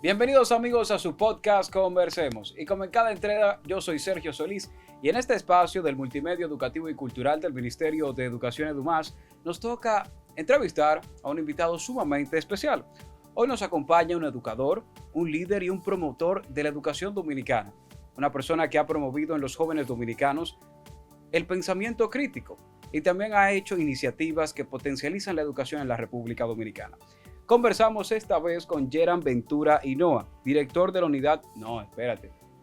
Bienvenidos amigos a su podcast Conversemos. Y como en cada entrega, yo soy Sergio Solís y en este espacio del Multimedio Educativo y Cultural del Ministerio de Educación EduMás nos toca entrevistar a un invitado sumamente especial. Hoy nos acompaña un educador, un líder y un promotor de la educación dominicana. Una persona que ha promovido en los jóvenes dominicanos el pensamiento crítico y también ha hecho iniciativas que potencializan la educación en la República Dominicana. Conversamos esta vez con Yeran Ventura Hinoa, director de la unidad...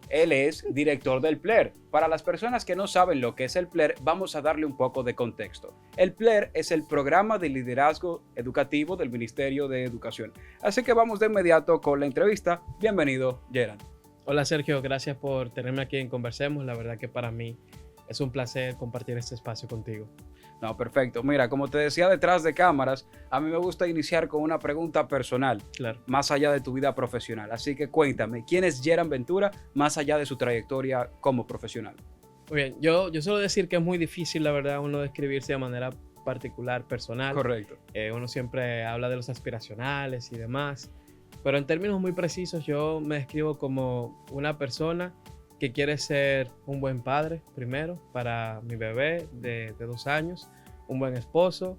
Él es director del PLER. Para las personas que no saben lo que es el PLER, vamos a darle un poco de contexto. El PLER es el Programa de Liderazgo Educativo del Ministerio de Educación. Así que vamos de inmediato con la entrevista. Bienvenido, Yeran. Hola Sergio, gracias por tenerme aquí en Conversemos. La verdad que para mí es un placer compartir este espacio contigo. No, perfecto. Mira, como te decía detrás de cámaras, a mí me gusta iniciar con una pregunta personal, Claro. más allá de tu vida profesional. Así que cuéntame, ¿quién es Yeran Ventura más allá de su trayectoria como profesional? Muy bien, yo suelo decir que es muy difícil, la verdad, uno describirse de manera particular, personal. Correcto. Uno siempre habla de los aspiracionales y demás, pero en términos muy precisos yo me describo como una persona que quiere ser un buen padre, primero, para mi bebé de 2 años, un buen esposo,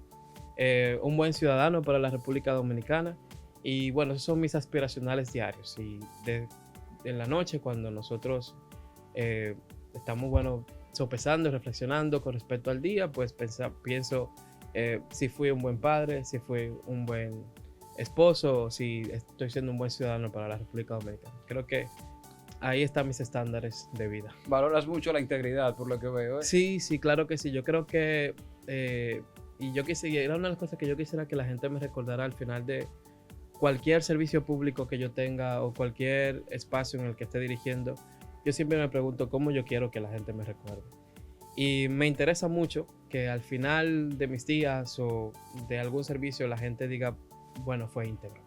un buen ciudadano para la República Dominicana. Y bueno, esos son mis aspiracionales diarios. Y en la noche, cuando nosotros estamos, bueno, sopesando y reflexionando con respecto al día, pues pienso si fui un buen padre, si fui un buen esposo, o si estoy siendo un buen ciudadano para la República Dominicana. Creo que ahí están mis estándares de vida. Valoras mucho la integridad, por lo que veo, ¿eh? Sí, claro que sí. Yo creo que, era una de las cosas que yo quisiera que la gente me recordara al final de cualquier servicio público que yo tenga o cualquier espacio en el que esté dirigiendo. Yo siempre me pregunto cómo yo quiero que la gente me recuerde. Y me interesa mucho que al final de mis días o de algún servicio la gente diga, bueno, fue íntegro.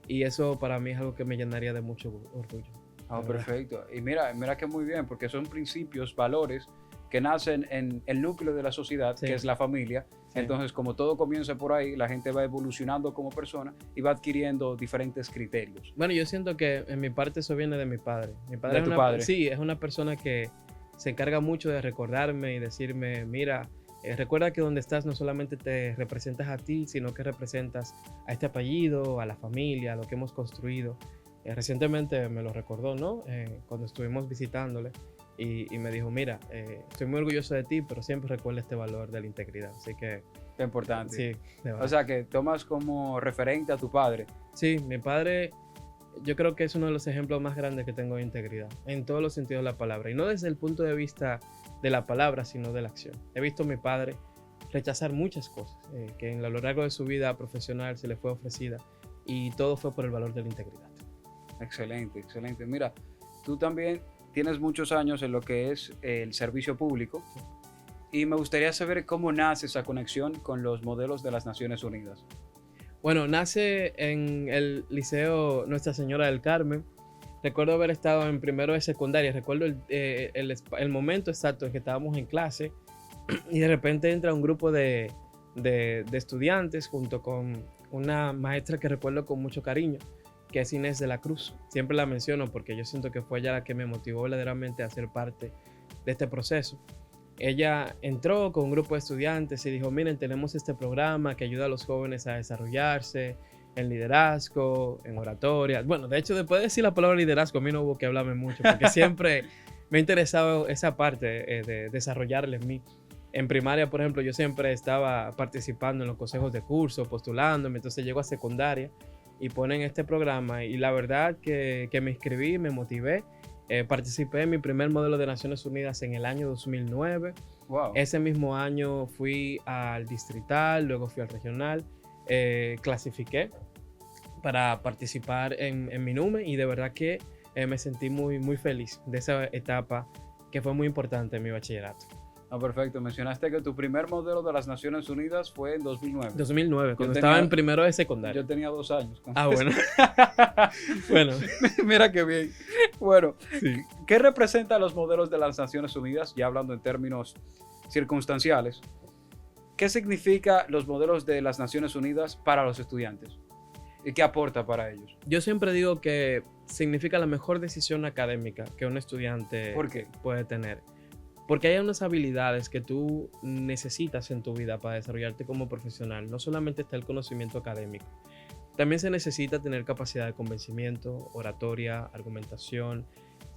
Y eso para mí es algo que me llenaría de mucho orgullo. Ah, perfecto. Y mira que muy bien, porque son principios, valores que nacen en el núcleo de la sociedad, Sí. que es la familia. Sí. Entonces, como todo comienza por ahí, la gente va evolucionando como persona y va adquiriendo diferentes criterios. Bueno, yo siento que en mi parte eso viene de mi padre. Mi padre ¿De es tu una, padre? Sí, es una persona que se encarga mucho de recordarme y decirme, mira, recuerda que donde estás no solamente te representas a ti, sino que representas a este apellido, a la familia, a lo que hemos construido. Recientemente me lo recordó, ¿no? Cuando estuvimos visitándole y me dijo, mira, estoy muy orgulloso de ti, pero siempre recuerda este valor de la integridad. Así que... Qué importante. Sí, de verdad. O sea, que tomas como referente a tu padre. Sí, mi padre yo creo que es uno de los ejemplos más grandes que tengo de integridad, en todos los sentidos de la palabra. Y no desde el punto de vista de la palabra, sino de la acción. He visto a mi padre rechazar muchas cosas que a lo largo de su vida profesional se le fue ofrecida y todo fue por el valor de la integridad. Excelente, excelente. Mira, tú también tienes muchos años en lo que es el servicio público y me gustaría saber cómo nace esa conexión con los modelos de las Naciones Unidas. Bueno, nace en el Liceo Nuestra Señora del Carmen. Recuerdo haber estado en primero de secundaria. Recuerdo el momento exacto en que estábamos en clase y de repente entra un grupo de estudiantes junto con una maestra que recuerdo con mucho cariño, que es Inés de la Cruz. Siempre la menciono porque yo siento que fue ella la que me motivó verdaderamente a ser parte de este proceso. Ella entró con un grupo de estudiantes y dijo, miren, tenemos este programa que ayuda a los jóvenes a desarrollarse en liderazgo, en oratoria. Bueno, de hecho, después de decir la palabra liderazgo, a mí no hubo que hablarme mucho porque siempre me ha interesado esa parte de desarrollarla en mí. En primaria, por ejemplo, yo siempre estaba participando en los consejos de curso, postulándome, entonces llego a secundaria y ponen este programa y la verdad que me inscribí, me motivé. Participé en mi primer modelo de Naciones Unidas en el año 2009. Wow. Ese mismo año fui al distrital, luego fui al regional, clasifiqué para participar en MINUME y de verdad que me sentí muy, muy feliz de esa etapa que fue muy importante en mi bachillerato. Ah, perfecto. Mencionaste que tu primer modelo de las Naciones Unidas fue en 2009. 2009, cuando tenía- estaba en primero de secundaria. Yo tenía 2 años. Ah, bueno. Bueno, Mira qué bien. Bueno, sí. ¿qué representan los modelos de las Naciones Unidas? Ya hablando en términos circunstanciales. ¿Qué significa los modelos de las Naciones Unidas para los estudiantes? ¿Y qué aporta para ellos? Yo siempre digo que significa la mejor decisión académica que un estudiante ¿Por qué? puede tener. Porque hay unas habilidades que tú necesitas en tu vida para desarrollarte como profesional. No solamente está el conocimiento académico. También se necesita tener capacidad de convencimiento, oratoria, argumentación,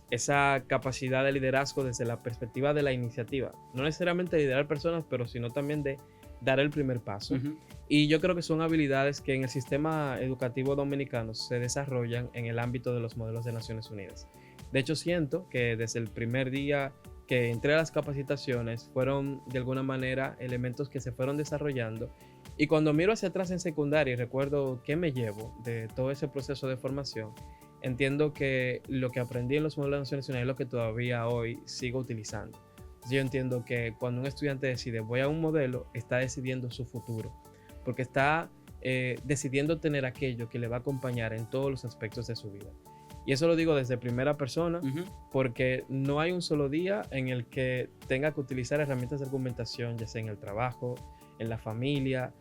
esa capacidad de liderazgo desde la perspectiva de la iniciativa. No necesariamente liderar personas, pero sino también de dar el primer paso. Y yo creo que son habilidades que en el sistema educativo dominicano se desarrollan en el ámbito de los modelos de Naciones Unidas. De hecho, siento que desde el primer día que entré a las capacitaciones fueron de alguna manera elementos que se fueron desarrollando. Y cuando miro hacia atrás en secundaria y recuerdo qué me llevo de todo ese proceso de formación, entiendo que lo que aprendí en los modelos de Naciones Unidas es lo que todavía hoy sigo utilizando. Yo entiendo que cuando un estudiante decide voy a un modelo, está decidiendo su futuro, porque está decidiendo tener aquello que le va a acompañar en todos los aspectos de su vida. Y eso lo digo desde primera persona, porque no hay un solo día en el que tenga que utilizar herramientas de argumentación, ya sea en el trabajo, en la familia,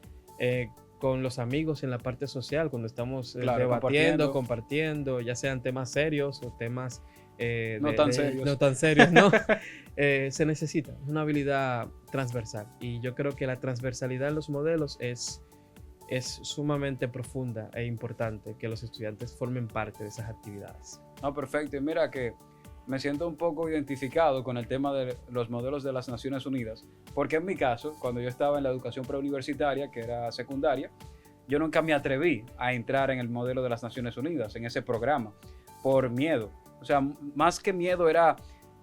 con los amigos en la parte social, cuando estamos debatiendo, compartiendo, ya sean temas serios o temas no tan serios. No tan serios, ¿no? Se necesita una habilidad transversal. Y yo creo que la transversalidad en los modelos es sumamente profunda e importante que los estudiantes formen parte de esas actividades. No, perfecto. Y mira que me siento un poco identificado con el tema de los modelos de las Naciones Unidas, porque en mi caso, cuando yo estaba en la educación preuniversitaria, que era secundaria, yo nunca me atreví a entrar en el modelo de las Naciones Unidas, en ese programa, por miedo. O sea, más que miedo era,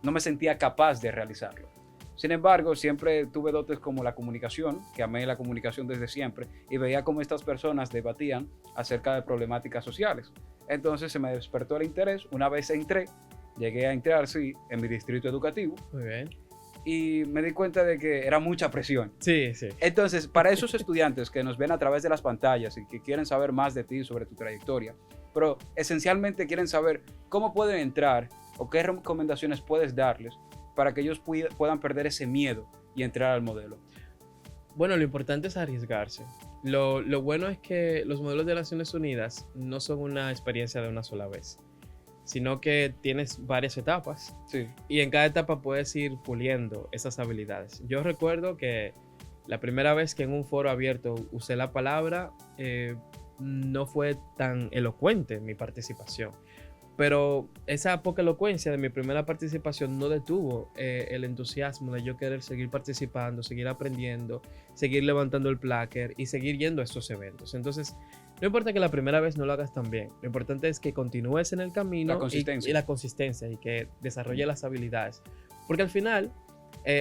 no me sentía capaz de realizarlo. Sin embargo, siempre tuve dotes como la comunicación, que amé la comunicación desde siempre, y veía cómo estas personas debatían acerca de problemáticas sociales. Entonces se me despertó el interés. Una vez llegué a entrar, sí, en mi distrito educativo. Muy bien. Y me di cuenta de que era mucha presión. Sí, sí. Entonces, para esos estudiantes que nos ven a través de las pantallas y que quieren saber más de ti, sobre tu trayectoria, pero esencialmente quieren saber cómo pueden entrar o qué recomendaciones puedes darles para que ellos puedan perder ese miedo y entrar al modelo. Bueno, lo importante es arriesgarse. Lo bueno es que los modelos de Naciones Unidas no son una experiencia de una sola vez, sino que tienes varias etapas. Sí. Y en cada etapa puedes ir puliendo esas habilidades. Yo recuerdo que la primera vez que en un foro abierto usé la palabra, no fue tan elocuente mi participación. Pero esa poca elocuencia de mi primera participación no detuvo el entusiasmo de yo querer seguir participando, seguir aprendiendo, seguir levantando el placker y seguir yendo a estos eventos. Entonces, no importa que la primera vez no lo hagas tan bien, lo importante es que continúes en el camino y la consistencia y que desarrolles las habilidades. Porque al final,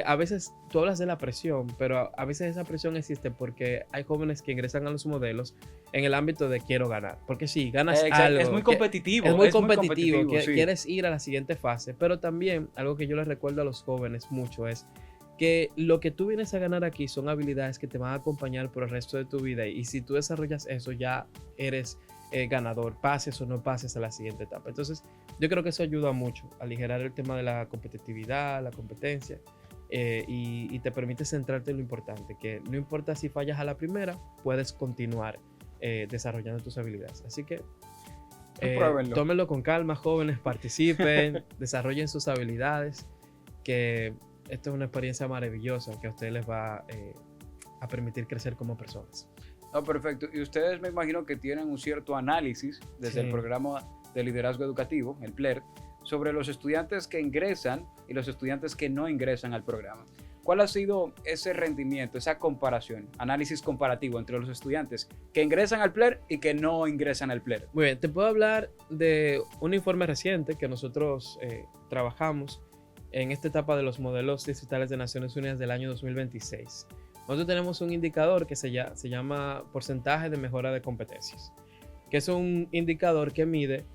a veces tú hablas de la presión, pero a veces esa presión existe porque hay jóvenes que ingresan a los modelos en el ámbito de quiero ganar. Porque sí, ganas algo. Es muy competitivo. Es muy competitivo. Sí. Quieres ir a la siguiente fase. Pero también algo que yo les recuerdo a los jóvenes mucho es que lo que tú vienes a ganar aquí son habilidades que te van a acompañar por el resto de tu vida. Y si tú desarrollas eso, ya eres ganador, pases o no pases a la siguiente etapa. Entonces, yo creo que eso ayuda mucho a aligerar el tema de la competitividad, la competencia. Y te permite centrarte en lo importante, que no importa si fallas a la primera, puedes continuar desarrollando tus habilidades. Así que tómenlo con calma, jóvenes, participen, desarrollen sus habilidades, que esto es una experiencia maravillosa que a ustedes les va a permitir crecer como personas. No, perfecto. Y ustedes me imagino que tienen un cierto análisis desde el programa de liderazgo educativo, el PLER, sobre los estudiantes que ingresan y los estudiantes que no ingresan al programa. ¿Cuál ha sido ese rendimiento, esa comparación, análisis comparativo entre los estudiantes que ingresan al PLER y que no ingresan al PLER? Muy bien, te puedo hablar de un informe reciente que nosotros trabajamos en esta etapa de los modelos distritales de Naciones Unidas del año 2026. Nosotros tenemos un indicador que se llama porcentaje de mejora de competencias, que es un indicador que mide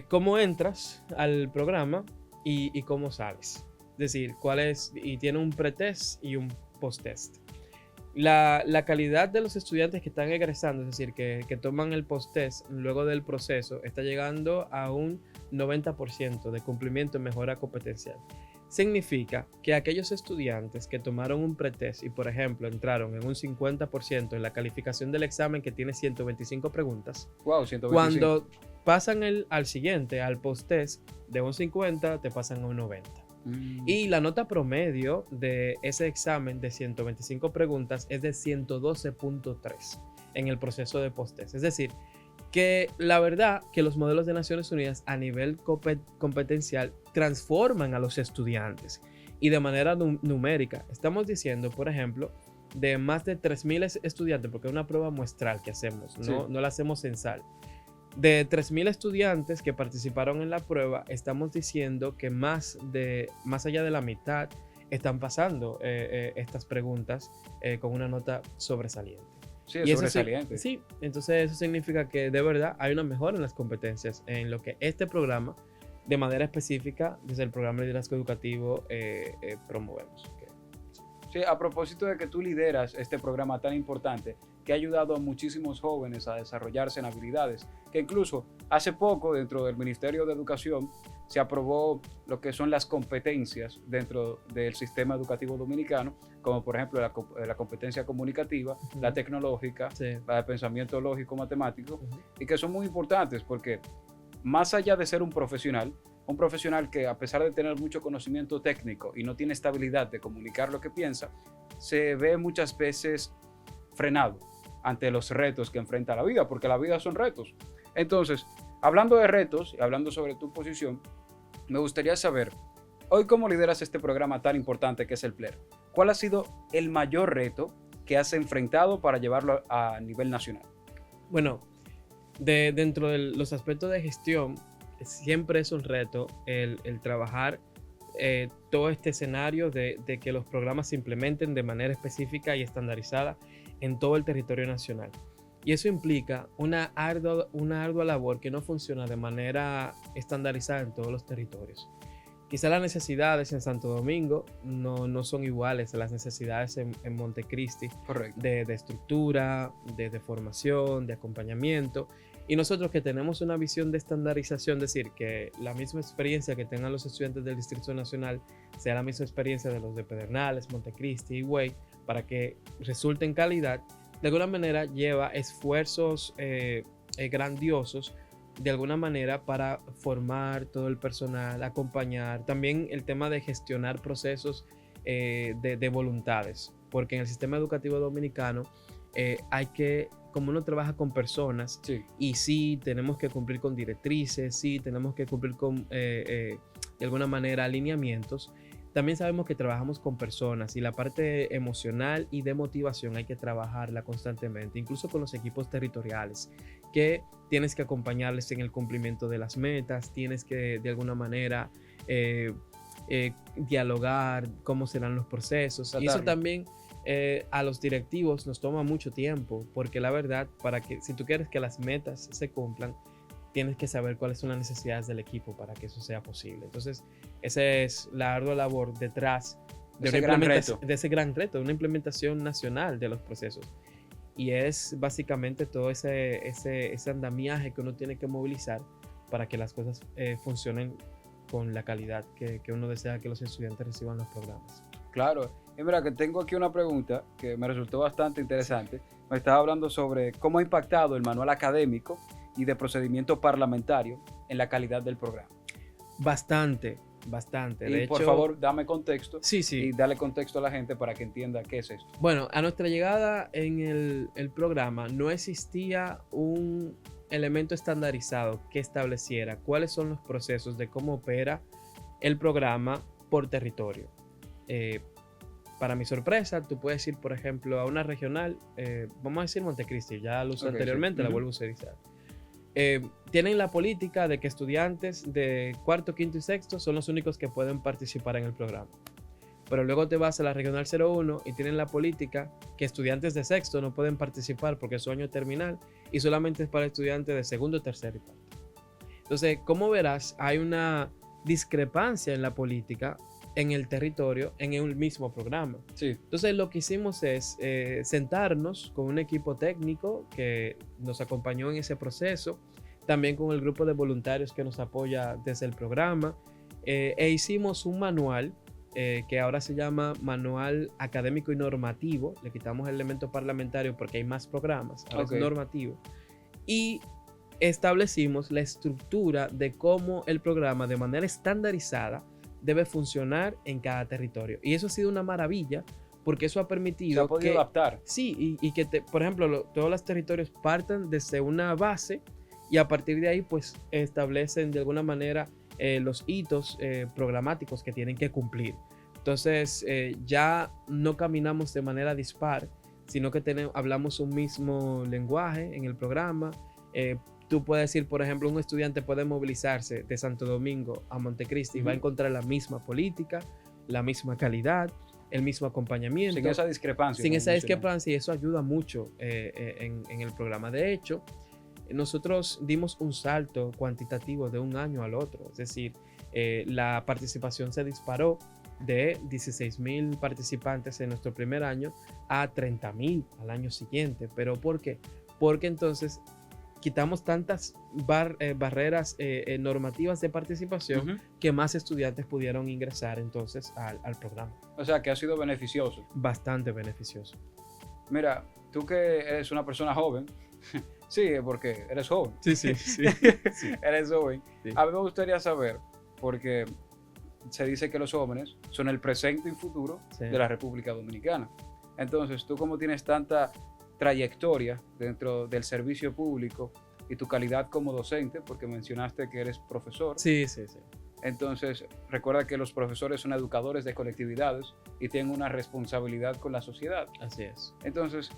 cómo entras al programa y cómo sales. Es decir, y tiene un pretest y un posttest. La calidad de los estudiantes que están egresando, es decir, que toman el posttest luego del proceso, está llegando a un 90% de cumplimiento en mejora competencial. significa que aquellos estudiantes que tomaron un pretest y, por ejemplo, entraron en un 50% en la calificación del examen que tiene 125 preguntas, Wow, 125. cuando pasan al siguiente, al post-test, de un 50 te pasan a un 90. Y la nota promedio de ese examen de 125 preguntas es de 112.3 en el proceso de post-test. Es decir, que la verdad que los modelos de Naciones Unidas a nivel competencial transforman a los estudiantes y de manera numérica. Estamos diciendo, por ejemplo, de más de 3.000 estudiantes, porque es una prueba muestral que hacemos, Sí. no la hacemos censal. De 3.000 estudiantes que participaron en la prueba, estamos diciendo que más allá de la mitad están pasando estas preguntas con una nota sobresaliente. Sí, es sobresaliente. Sí, entonces eso significa que de verdad hay una mejora en las competencias en lo que este programa, de manera específica, desde el programa de liderazgo educativo, promovemos. Sí, a propósito de que tú lideras este programa tan importante que ha ayudado a muchísimos jóvenes a desarrollarse en habilidades, que incluso hace poco dentro del Ministerio de Educación se aprobó lo que son las competencias dentro del sistema educativo dominicano, como por ejemplo la competencia comunicativa, la tecnológica, Sí. la de pensamiento lógico matemático, y que son muy importantes porque más allá de ser un profesional que a pesar de tener mucho conocimiento técnico y no tiene estabilidad de comunicar lo que piensa, se ve muchas veces frenado ante los retos que enfrenta la vida, porque la vida son retos. Entonces, hablando de retos y hablando sobre tu posición, me gustaría saber, hoy cómo lideras este programa tan importante que es el PLER, ¿cuál ha sido el mayor reto que has enfrentado para llevarlo a nivel nacional? Bueno, dentro de los aspectos de gestión, siempre es un reto el trabajar todo este escenario de que los programas se implementen de manera específica y estandarizada en todo el territorio nacional. Y eso implica una ardua labor que no funciona de manera estandarizada en todos los territorios. Quizá las necesidades en Santo Domingo no son iguales a las necesidades en Montecristi. Correcto. De estructura, de formación, de acompañamiento. Y nosotros que tenemos una visión de estandarización, es decir, que la misma experiencia que tengan los estudiantes del Distrito Nacional sea la misma experiencia de los de Pedernales, Montecristi y Higüey, para que resulte en calidad, de alguna manera lleva esfuerzos grandiosos, de alguna manera para formar todo el personal, acompañar, también el tema de gestionar procesos de voluntades, porque en el sistema educativo dominicano hay que, como uno trabaja con personas, Sí. y sí tenemos que cumplir con directrices, sí tenemos que cumplir con de alguna manera alineamientos, también sabemos que trabajamos con personas y la parte emocional y de motivación hay que trabajarla constantemente, incluso con los equipos territoriales, que tienes que acompañarles en el cumplimiento de las metas, tienes que de alguna manera dialogar cómo serán los procesos. Y eso también a los directivos nos toma mucho tiempo, porque la verdad, si tú quieres que las metas se cumplan, tienes que saber cuáles son las necesidades del equipo para que eso sea posible. Entonces, esa es la ardua labor detrás de ese gran reto, de una implementación nacional de los procesos. Y es básicamente todo ese andamiaje que uno tiene que movilizar para que las cosas funcionen con la calidad que uno desea que los estudiantes reciban los programas. Claro. Y mira, que tengo aquí una pregunta que me resultó bastante interesante. Me estaba hablando sobre cómo ha impactado el manual académico y de procedimiento parlamentario en la calidad del programa. Bastante. Y de por hecho, favor, dame contexto. Sí. Y dale contexto a la gente para que entienda qué es esto. Bueno, a nuestra llegada en el programa no existía un elemento estandarizado que estableciera cuáles son los procesos de cómo opera el programa por territorio. Para mi sorpresa, tú puedes ir, por ejemplo, a una regional, vamos a decir Montecristi, ya lo usé anteriormente, sí. La vuelvo a utilizar. Tienen la política de que estudiantes de cuarto, quinto y sexto son los únicos que pueden participar en el programa. Pero luego te vas a la regional 01 y tienen la política que estudiantes de sexto no pueden participar porque es su año terminal y solamente es para estudiantes de segundo, tercero y cuarto. Entonces, como verás, hay una discrepancia en la política en el territorio, en el mismo programa. Sí. Entonces lo que hicimos es sentarnos con un equipo técnico que nos acompañó en ese proceso, también con el grupo de voluntarios que nos apoya desde el programa, e hicimos un manual que ahora se llama Manual Académico y Normativo. Le quitamos el elemento parlamentario porque hay más programas, ahora es normativo. Y establecimos la estructura de cómo el programa de manera estandarizada debe funcionar en cada territorio. Y eso ha sido una maravilla porque eso ha permitido se ha podido adaptar. Sí, y que, por ejemplo, todos los territorios partan desde una base y a partir de ahí pues establecen de alguna manera los hitos programáticos que tienen que cumplir. Entonces ya no caminamos de manera dispar, sino que hablamos un mismo lenguaje en el programa. Tú puedes decir, por ejemplo, un estudiante puede movilizarse de Santo Domingo a Montecristi y va a encontrar la misma política, la misma calidad, el mismo acompañamiento. Sin esa discrepancia. Sin esa discrepancia, y eso ayuda mucho en el programa. De hecho, nosotros dimos un salto cuantitativo de un año al otro. Es decir, la participación se disparó de 16,000 participantes en nuestro primer año a 30,000 al año siguiente. ¿Pero por qué? Porque entonces quitamos tantas barreras normativas de participación que más estudiantes pudieron ingresar entonces al programa. O sea, que ha sido beneficioso. Bastante beneficioso. Mira, tú que eres una persona joven, sí, porque eres joven. Sí. Eres joven. Sí. A mí me gustaría saber, porque se dice que los jóvenes son el presente y futuro de la República Dominicana. Entonces, tú como tienes tanta trayectoria dentro del servicio público y tu calidad como docente, porque mencionaste que eres profesor. Sí. Entonces, recuerda que los profesores son educadores de colectividades y tienen una responsabilidad con la sociedad. Así es. Entonces,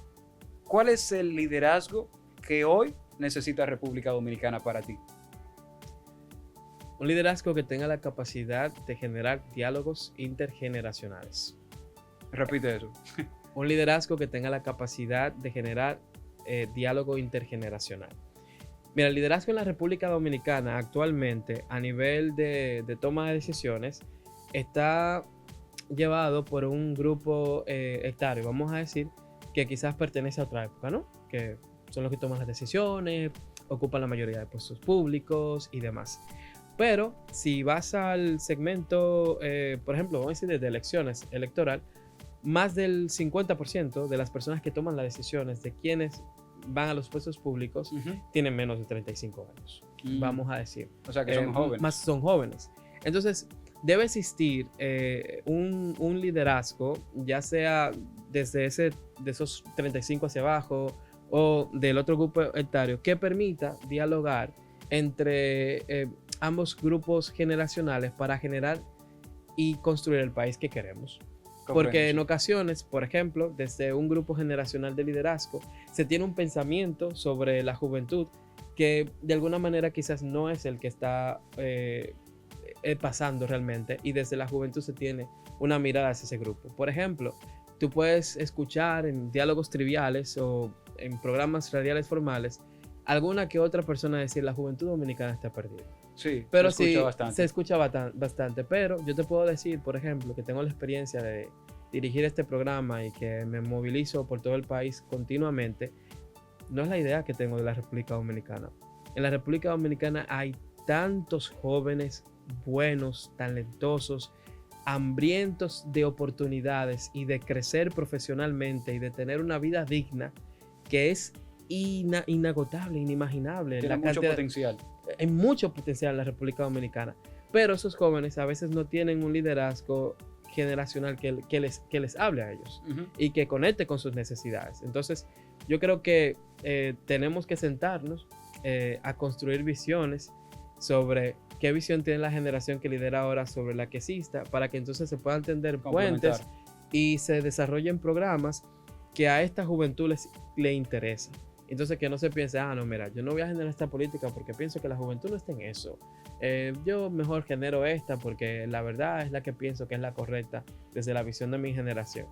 ¿cuál es el liderazgo que hoy necesita República Dominicana para ti? Un liderazgo que tenga la capacidad de generar diálogos intergeneracionales. Repite eso. Un liderazgo que tenga la capacidad de generar diálogo intergeneracional. Mira, el liderazgo en la República Dominicana actualmente a nivel de toma de decisiones está llevado por un grupo etario, vamos a decir, que quizás pertenece a otra época, ¿no? Que son los que toman las decisiones, ocupan la mayoría de puestos públicos y demás. Pero si vas al segmento, por ejemplo, vamos a decir desde elecciones electoral, más del 50% de las personas que toman las decisiones de quienes van a los puestos públicos tienen menos de 35 años, vamos a decir. O sea que son jóvenes. Más son jóvenes. Entonces, debe existir un liderazgo, ya sea desde de esos 35 hacia abajo o del otro grupo etario, que permita dialogar entre ambos grupos generacionales para generar y construir el país que queremos. Porque en ocasiones, por ejemplo, desde un grupo generacional de liderazgo, se tiene un pensamiento sobre la juventud que de alguna manera quizás no es el que está pasando realmente, y desde la juventud se tiene una mirada hacia ese grupo. Por ejemplo, tú puedes escuchar en diálogos triviales o en programas radiales formales alguna que otra persona decir la juventud dominicana está perdida. Sí, pero se escucha bastante. Se escucha bastante, pero yo te puedo decir, por ejemplo, que tengo la experiencia de dirigir este programa y que me movilizo por todo el país continuamente. No es la idea que tengo de la República Dominicana. En la República Dominicana hay tantos jóvenes buenos, talentosos, hambrientos de oportunidades y de crecer profesionalmente y de tener una vida digna, que es inagotable, inimaginable. Tiene mucho potencial. Hay mucho potencial en la República Dominicana, pero esos jóvenes a veces no tienen un liderazgo generacional que les hable a ellos y que conecte con sus necesidades. Entonces, yo creo que tenemos que sentarnos a construir visiones sobre qué visión tiene la generación que lidera ahora sobre la que exista, para que entonces se puedan tender puentes y se desarrollen programas que a esta juventud le interesa. Entonces, que no se piense, no, mira, yo no voy a generar esta política porque pienso que la juventud no está en eso. Yo mejor genero esta porque la verdad es la que pienso que es la correcta desde la visión de mi generación.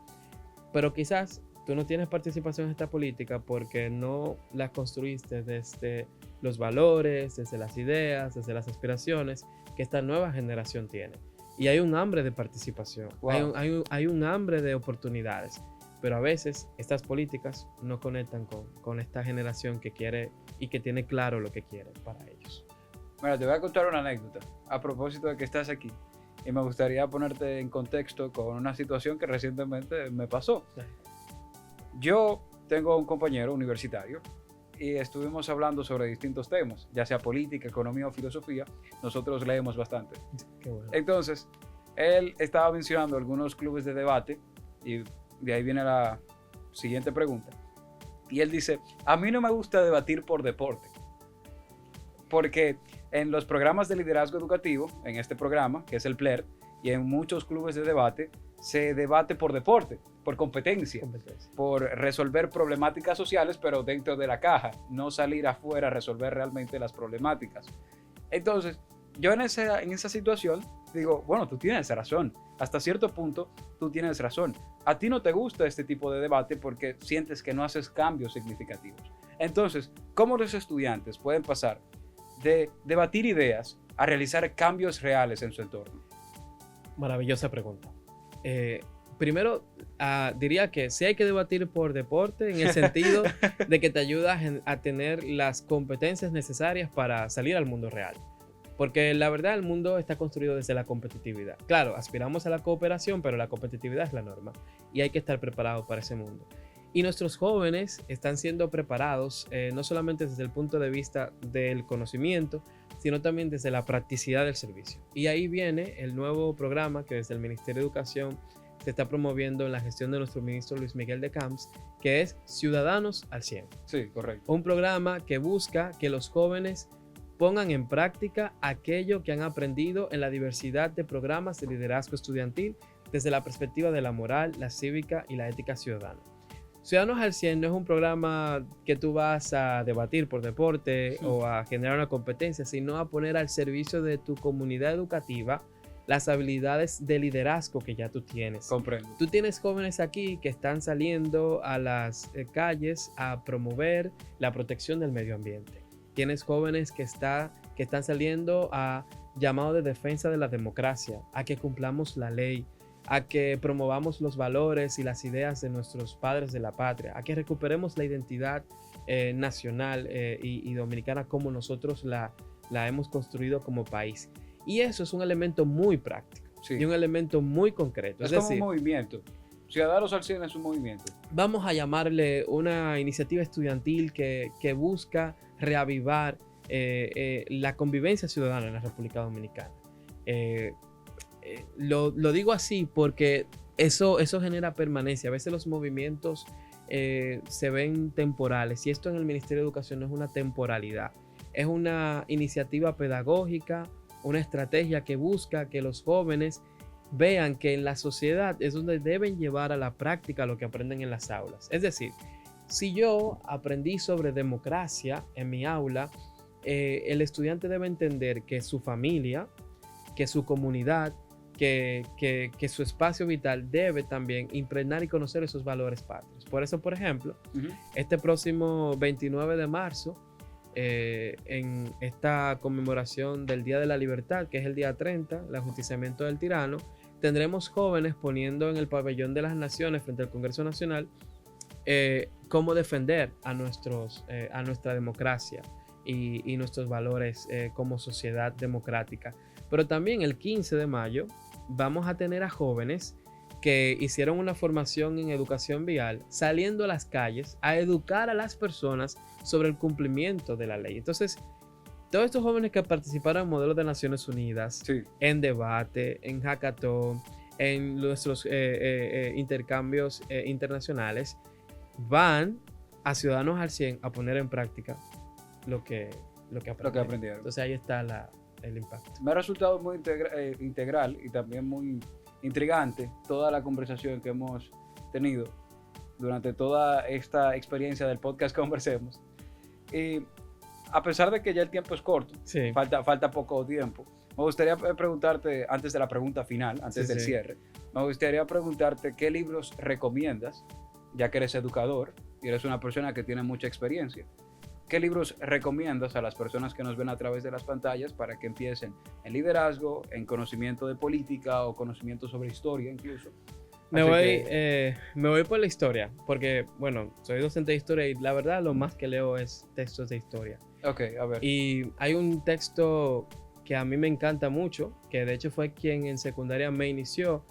Pero quizás tú no tienes participación en esta política porque no la construiste desde los valores, desde las ideas, desde las aspiraciones que esta nueva generación tiene. Y hay un hambre de participación, hay un hambre de oportunidades. Pero a veces estas políticas no conectan con esta generación que quiere y que tiene claro lo que quiere para ellos. Mira, te voy a contar una anécdota a propósito de que estás aquí. Y me gustaría ponerte en contexto con una situación que recientemente me pasó. Sí. Yo tengo un compañero universitario y estuvimos hablando sobre distintos temas, ya sea política, economía o filosofía. Nosotros leemos bastante. Qué bueno. Entonces, él estaba mencionando algunos clubes de debate y de ahí viene la siguiente pregunta. Y él dice, a mí no me gusta debatir por deporte, porque en los programas de liderazgo educativo, en este programa, que es el PLER, y en muchos clubes de debate, se debate por deporte, por competencia, por resolver problemáticas sociales, pero dentro de la caja, no salir afuera a resolver realmente las problemáticas. Entonces, yo en esa situación digo, bueno, tú tienes razón, hasta cierto punto tú tienes razón. A ti no te gusta este tipo de debate porque sientes que no haces cambios significativos. Entonces, ¿cómo los estudiantes pueden pasar de debatir ideas a realizar cambios reales en su entorno? Maravillosa pregunta. Primero, diría que sí hay que debatir por deporte en el sentido de que te ayuda a tener las competencias necesarias para salir al mundo real. Porque la verdad el mundo está construido desde la competitividad. Claro, aspiramos a la cooperación, pero la competitividad es la norma y hay que estar preparados para ese mundo. Y nuestros jóvenes están siendo preparados no solamente desde el punto de vista del conocimiento, sino también desde la practicidad del servicio. Y ahí viene el nuevo programa que desde el Ministerio de Educación se está promoviendo en la gestión de nuestro ministro Luis Miguel de Camps, que es Ciudadanos al 100. Sí, correcto. Un programa que busca que los jóvenes pongan en práctica aquello que han aprendido en la diversidad de programas de liderazgo estudiantil desde la perspectiva de la moral, la cívica y la ética ciudadana. Ciudadanos al 100 no es un programa que tú vas a debatir por deporte o a generar una competencia, sino a poner al servicio de tu comunidad educativa las habilidades de liderazgo que ya tú tienes. Comprendo. Tú tienes jóvenes aquí que están saliendo a las calles a promover la protección del medio ambiente. Tienes jóvenes que están saliendo a llamado de defensa de la democracia, a que cumplamos la ley, a que promovamos los valores y las ideas de nuestros padres de la patria, a que recuperemos la identidad nacional y dominicana como nosotros la hemos construido como país. Y eso es un elemento muy práctico, sí, y un elemento muy concreto. Es como un movimiento. Ciudadanos al 100 es un movimiento. Vamos a llamarle una iniciativa estudiantil que busca reavivar la convivencia ciudadana en la República Dominicana. Lo digo así porque eso genera permanencia. A veces los movimientos se ven temporales y esto en el Ministerio de Educación no es una temporalidad. Es una iniciativa pedagógica, una estrategia que busca que los jóvenes vean que en la sociedad es donde deben llevar a la práctica lo que aprenden en las aulas. Es decir, si yo aprendí sobre democracia en mi aula, el estudiante debe entender que su familia, que su comunidad, que su espacio vital debe también impregnar y conocer esos valores patrios. Por eso, por ejemplo, este próximo 29 de marzo, en esta conmemoración del Día de la Libertad, que es el día 30, el ajusticiamiento del tirano, tendremos jóvenes poniendo en el pabellón de las naciones frente al Congreso Nacional cómo defender a nuestra democracia y nuestros valores como sociedad democrática. Pero también el 15 de mayo vamos a tener a jóvenes que hicieron una formación en educación vial saliendo a las calles a educar a las personas sobre el cumplimiento de la ley. Entonces, todos estos jóvenes que participaron en modelos de Naciones Unidas, sí, en debate, en hackathon, en nuestros intercambios internacionales, van a Ciudadanos al 100 a poner en práctica lo que aprendieron. Entonces ahí está el impacto. Me ha resultado muy integral y también muy intrigante toda la conversación que hemos tenido durante toda esta experiencia del podcast Conversemos. Y a pesar de que ya el tiempo es corto, sí, falta poco tiempo, me gustaría preguntarte, antes de la pregunta final, antes del cierre, me gustaría preguntarte qué libros recomiendas, ya que eres educador y eres una persona que tiene mucha experiencia. ¿Qué libros recomiendas a las personas que nos ven a través de las pantallas para que empiecen en liderazgo, en conocimiento de política o conocimiento sobre historia incluso? Me voy por la historia, porque, bueno, soy docente de historia y la verdad lo más que leo es textos de historia. Ok, a ver. Y hay un texto que a mí me encanta mucho, que de hecho fue quien en secundaria me inició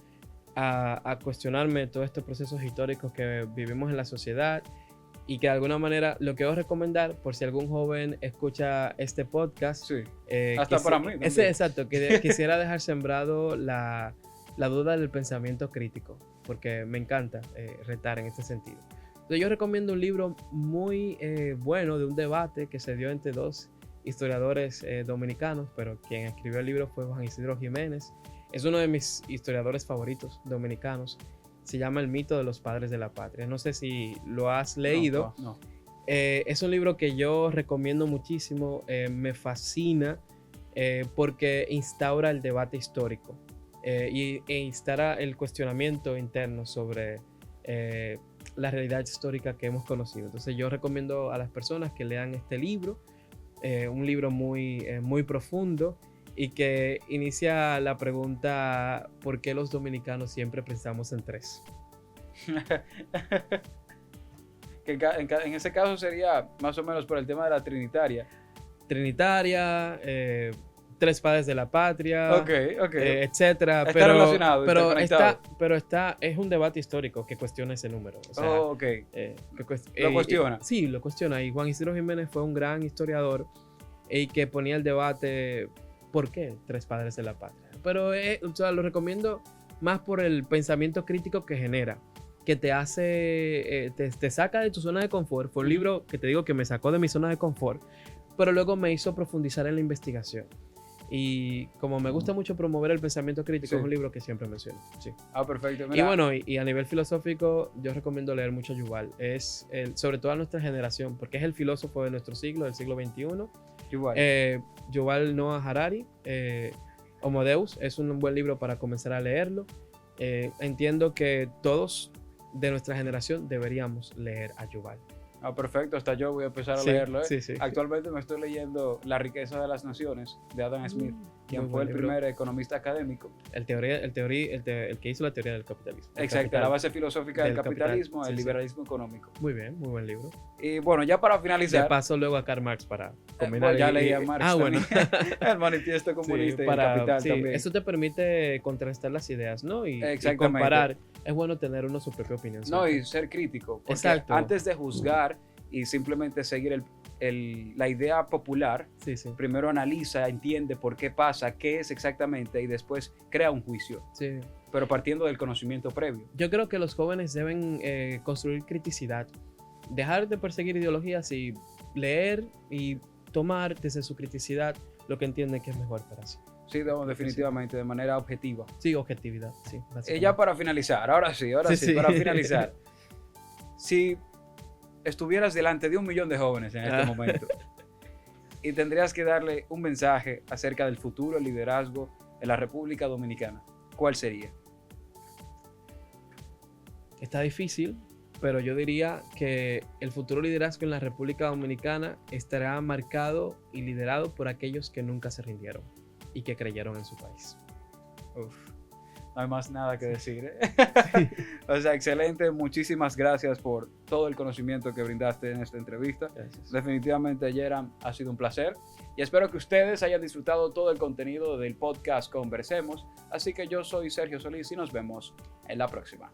a cuestionarme todos estos procesos históricos que vivimos en la sociedad y que de alguna manera lo quiero recomendar por si algún joven escucha este podcast. Sí, hasta para mí. Exacto, que quisiera dejar sembrado la duda del pensamiento crítico, porque me encanta retar en este sentido. Entonces yo recomiendo un libro muy bueno de un debate que se dio entre dos historiadores dominicanos, pero quien escribió el libro fue Juan Isidro Jiménez. Es uno de mis historiadores favoritos dominicanos. Se llama El mito de los padres de la patria. No sé si lo has leído. No. Es un libro que yo recomiendo muchísimo. Me fascina porque instaura el debate histórico e instaura el cuestionamiento interno sobre la realidad histórica que hemos conocido. Entonces yo recomiendo a las personas que lean este libro. Un libro muy profundo y que inicia la pregunta: ¿por qué los dominicanos siempre pensamos en tres? Que en ese caso sería más o menos por el tema de la Trinitaria. Tres padres de la patria, Ok. etcétera. Está relacionado, pero es un debate histórico que cuestiona ese número. O sea, ok. Lo cuestiona. Sí, lo cuestiona. Y Juan Isidro Jiménez fue un gran historiador y que ponía el debate: ¿por qué tres padres de la patria? Pero o sea, lo recomiendo más por el pensamiento crítico que genera, que te hace, te saca de tu zona de confort. Fue un libro que te digo que me sacó de mi zona de confort, pero luego me hizo profundizar en la investigación. Y como me gusta mucho promover el pensamiento crítico, Sí. es un libro que siempre menciono. Sí. Perfecto. Y bueno, y a nivel filosófico, yo recomiendo leer mucho a Yuval. Sobre todo a nuestra generación, porque es el filósofo de nuestro siglo, del siglo XXI. Yuval Noah Harari, Homo Deus, es un buen libro para comenzar a leerlo. Entiendo que todos de nuestra generación deberíamos leer a Yuval. Perfecto, hasta yo voy a empezar a leerlo. Sí. Actualmente me estoy leyendo La riqueza de las naciones de Adam Smith, quien fue el primer economista académico. El que hizo la teoría del capitalismo. Exacto, la base filosófica del capitalismo, capital. el Sí. liberalismo económico. Muy bien, muy buen libro. Y bueno, ya para finalizar. Le paso luego a Karl Marx para combinar. Ya leí a Marx bueno. El manifiesto comunista y el capital también. Eso te permite contrastar las ideas, ¿no? Y comparar. Es bueno tener uno su propia opinión. No, y ser crítico. Porque Exacto. antes de juzgar y simplemente seguir la idea popular, Sí. primero analiza, entiende por qué pasa, qué es exactamente, y después crea un juicio. Sí. Pero partiendo del conocimiento previo. Yo creo que los jóvenes deben construir criticidad, dejar de perseguir ideologías y leer y tomar desde su criticidad lo que entienden que es mejor para sí. Sí, definitivamente, de manera objetiva. Sí, objetividad, sí. Ya para finalizar, ahora sí, para finalizar. Si estuvieras delante de 1 millón de jóvenes en este momento y tendrías que darle un mensaje acerca del futuro liderazgo en la República Dominicana, ¿cuál sería? Está difícil, pero yo diría que el futuro liderazgo en la República Dominicana estará marcado y liderado por aquellos que nunca se rindieron y que creyeron en su país. No hay más nada que decir. O sea, excelente. Muchísimas gracias por todo el conocimiento que brindaste en esta entrevista. Gracias. Definitivamente, Yeram, ha sido un placer. Y espero que ustedes hayan disfrutado todo el contenido del podcast Conversemos. Así que yo soy Sergio Solís y nos vemos en la próxima.